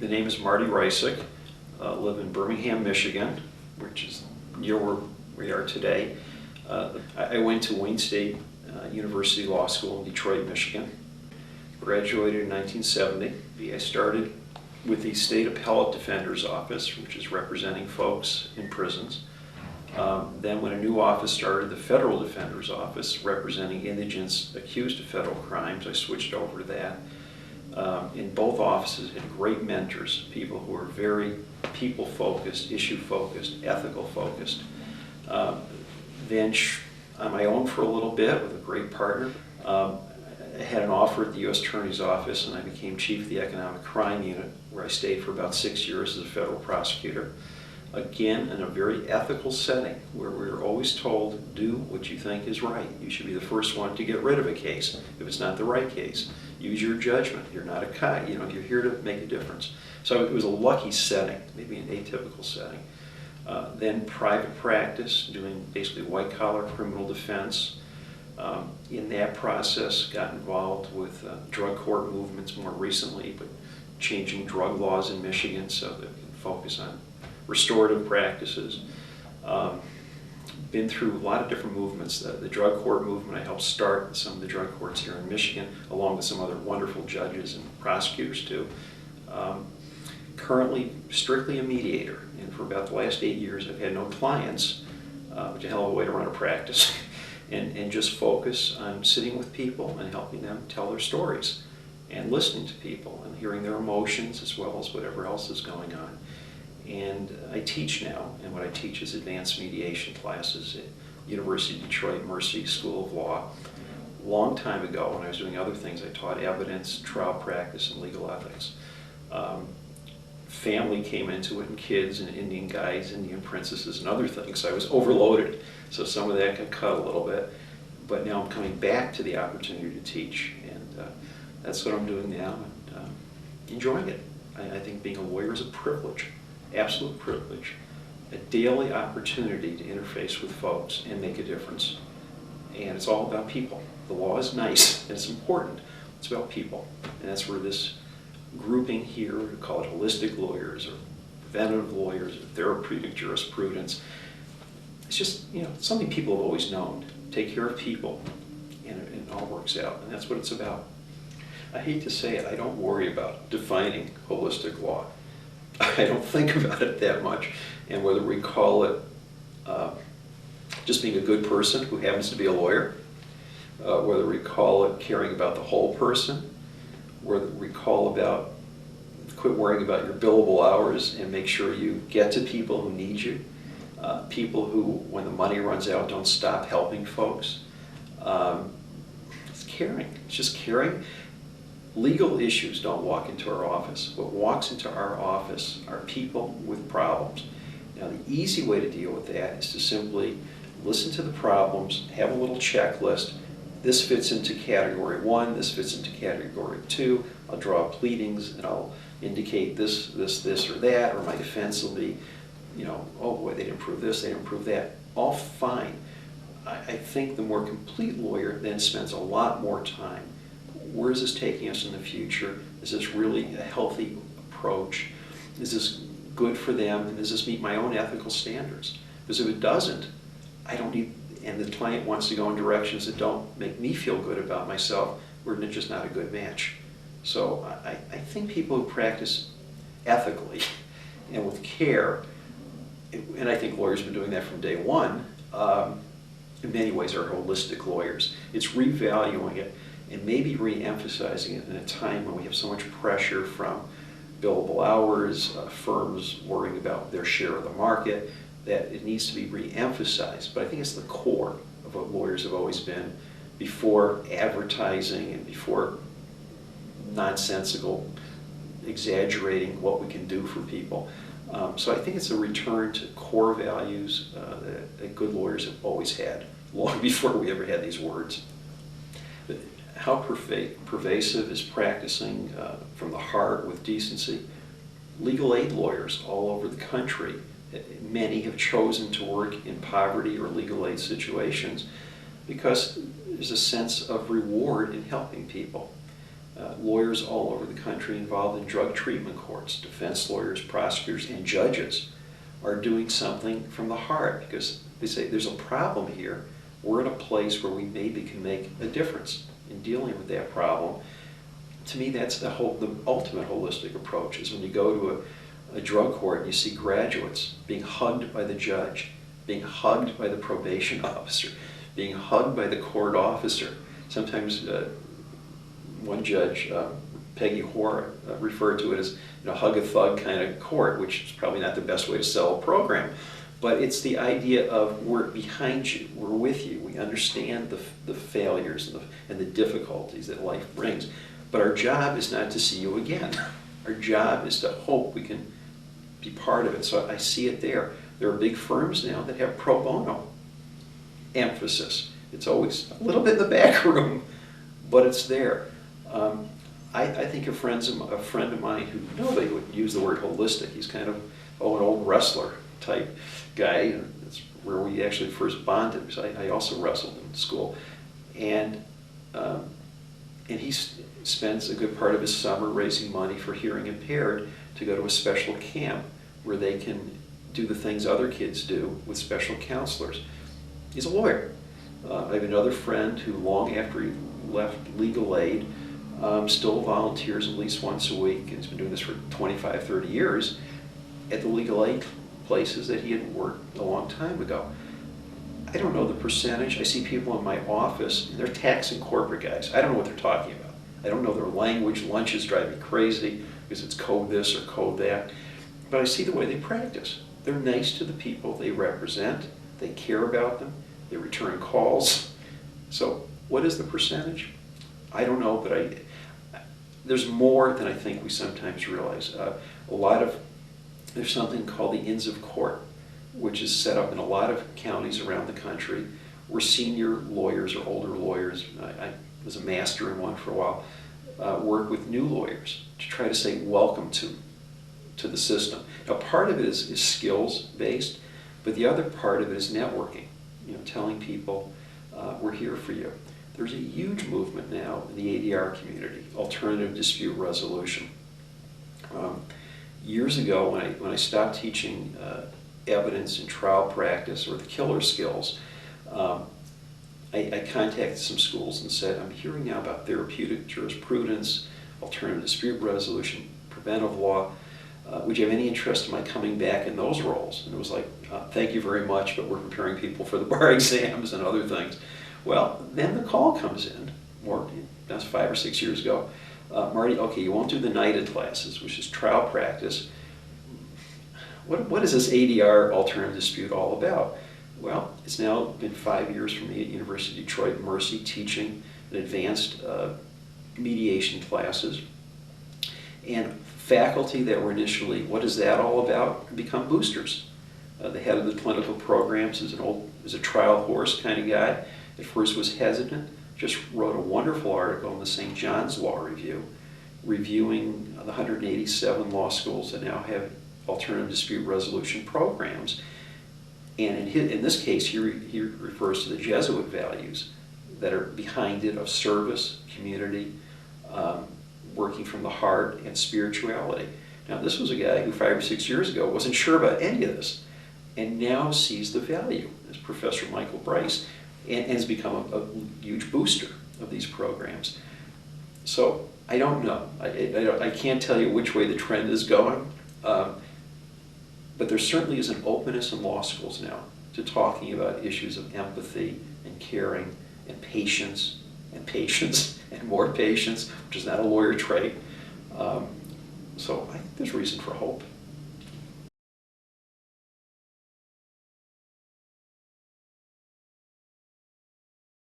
The name is Marty Reisig. Live in Birmingham, Michigan, which is near where we are today. I went to Wayne State University Law School in Detroit, Michigan. Graduated in 1970. I started with the State Appellate Defender's Office, which is representing folks in prisons. Then when a new office started, the Federal Defender's Office, representing indigents accused of federal crimes, I switched over to that. In both offices, had great mentors, people who were very people-focused, issue-focused, ethical-focused. Then on my own for a little bit with a great partner. I had an offer at the U.S. Attorney's Office, and I became chief of the Economic Crime Unit, where I stayed for about 6 years as a federal prosecutor. Again, in a very ethical setting, where we were always told, do what you think is right. You should be the first one to get rid of a case if it's not the right case. Use your judgment. You're not a cop. You're here to make a difference. So it was a lucky setting, maybe an atypical setting. Then private practice, doing basically white-collar criminal defense. In that process, got involved with drug court movements more recently, but changing drug laws in Michigan so that we can focus on restorative practices. Been through a lot of different movements. The drug court movement, I helped start some of the drug courts here in Michigan, along with some other wonderful judges and prosecutors too. Currently, strictly a mediator, and for about the last 8 years I've had no clients, which is a hell of a way to run a practice, and just focus on sitting with people and helping them tell their stories, and listening to people and hearing their emotions as well as whatever else is going on. And I teach now, and what I teach is advanced mediation classes at University of Detroit Mercy School of Law. A long time ago, when I was doing other things, I taught evidence, trial practice, and legal ethics. Family came into it, and kids, and Indian guides, Indian princesses, and other things. So I was overloaded, so some of that got cut a little bit. But now I'm coming back to the opportunity to teach, and that's what I'm doing now, and enjoying it. I think being a lawyer is a privilege. Absolute privilege, a daily opportunity to interface with folks and make a difference. And it's all about people. The law is nice and it's important. It's about people. And that's where this grouping here, we call it holistic lawyers or preventative lawyers or therapeutic jurisprudence, it's just something people have always known. Take care of people and it all works out. And that's what it's about. I hate to say it, I don't worry about defining holistic law. I don't think about it that much, and whether we call it just being a good person who happens to be a lawyer, whether we call it caring about the whole person, whether we call about quit worrying about your billable hours and make sure you get to people who need you, people who, when the money runs out, don't stop helping folks. It's caring. It's just caring. Legal issues don't walk into our office. What walks into our office are people with problems. Now, the easy way to deal with that is to simply listen to the problems, have a little checklist. This fits into category 1, this fits into category 2. I'll draw pleadings and I'll indicate this, or that, or my defense will be, oh boy, they didn't prove this, they didn't prove that. All fine. I think the more complete lawyer then spends a lot more time. Where is this taking us in the future? Is this really a healthy approach? Is this good for them? And does this meet my own ethical standards? Because if it doesn't, I don't need, and the client wants to go in directions that don't make me feel good about myself, we're just not a good match. So I think people who practice ethically and with care, and I think lawyers have been doing that from day one, in many ways are holistic lawyers. It's revaluing it and maybe re-emphasizing it in a time when we have so much pressure from billable hours, firms worrying about their share of the market, that it needs to be re-emphasized. But I think it's the core of what lawyers have always been before advertising and before nonsensical exaggerating what we can do for people. So I think it's a return to core values that good lawyers have always had, long before we ever had these words. How pervasive is practicing from the heart with decency? Legal aid lawyers all over the country, many have chosen to work in poverty or legal aid situations because there's a sense of reward in helping people. Lawyers all over the country involved in drug treatment courts, defense lawyers, prosecutors, and judges are doing something from the heart because they say there's a problem here. We're in a place where we maybe can make a difference in dealing with that problem. To me, that's the ultimate holistic approach, is when you go to a drug court and you see graduates being hugged by the judge, being hugged by the probation officer, being hugged by the court officer. Sometimes one judge, Peggy Hoare, referred to it as hug a thug kind of court, which is probably not the best way to sell a program. But it's the idea of we're behind you, we're with you, we understand the failures and the difficulties that life brings. But our job is not to see you again. Our job is to hope we can be part of it. So I see it there. There are big firms now that have pro bono emphasis. It's always a little bit in the back room, but it's there. I think a friend of mine who nobody would use the word holistic. He's kind of an old wrestler type guy. That's where we actually first bonded, because I also wrestled in school. And he spends a good part of his summer raising money for hearing impaired to go to a special camp where they can do the things other kids do with special counselors. He's a lawyer. I have another friend who, long after he left legal aid, still volunteers at least once a week, and he's been doing this for 25, 30 years at the legal aid places that he had worked a long time ago. I don't know the percentage. I see people in my office, and they're tax and corporate guys. I don't know what they're talking about. I don't know their language. Lunches drive me crazy because it's code this or code that. But I see the way they practice. They're nice to the people they represent. They care about them. They return calls. So what is the percentage? I don't know, but there's more than I think we sometimes realize. There's something called the Inns of Court, which is set up in a lot of counties around the country where senior lawyers or older lawyers, I was a master in one for a while, work with new lawyers to try to say welcome to the system. Now, part of it is skills-based, but the other part of it is networking, telling people we're here for you. There's a huge movement now in the ADR community, alternative dispute resolution. Years ago, when I stopped teaching evidence and trial practice or the killer skills, I contacted some schools and said, I'm hearing now about therapeutic jurisprudence, alternative dispute resolution, preventive law. Would you have any interest in my coming back in those roles? And it was like, thank you very much, but we're preparing people for the bar exams and other things. Well, then the call comes in, that's 5 or 6 years ago. Marty, okay, you won't do the NIDA classes, which is trial practice. What is this ADR alternative dispute all about? Well, it's now been 5 years for me at University of Detroit Mercy teaching an advanced mediation classes. And faculty that were initially, what is that all about, become boosters. The head of the clinical programs is a trial horse kind of guy. At first was hesitant, just wrote a wonderful article in the St. John's Law Review, reviewing the 187 law schools that now have alternative dispute resolution programs. And in this case, he refers to the Jesuit values that are behind it of service, community, working from the heart, and spirituality. Now, this was a guy who 5 or 6 years ago wasn't sure about any of this, and now sees the value, as Professor Michael Bryce, and has become a huge booster of these programs. So I don't know. I can't tell you which way the trend is going, but there certainly is an openness in law schools now to talking about issues of empathy and caring and patience and more patience, which is not a lawyer trait. So I think there's reason for hope.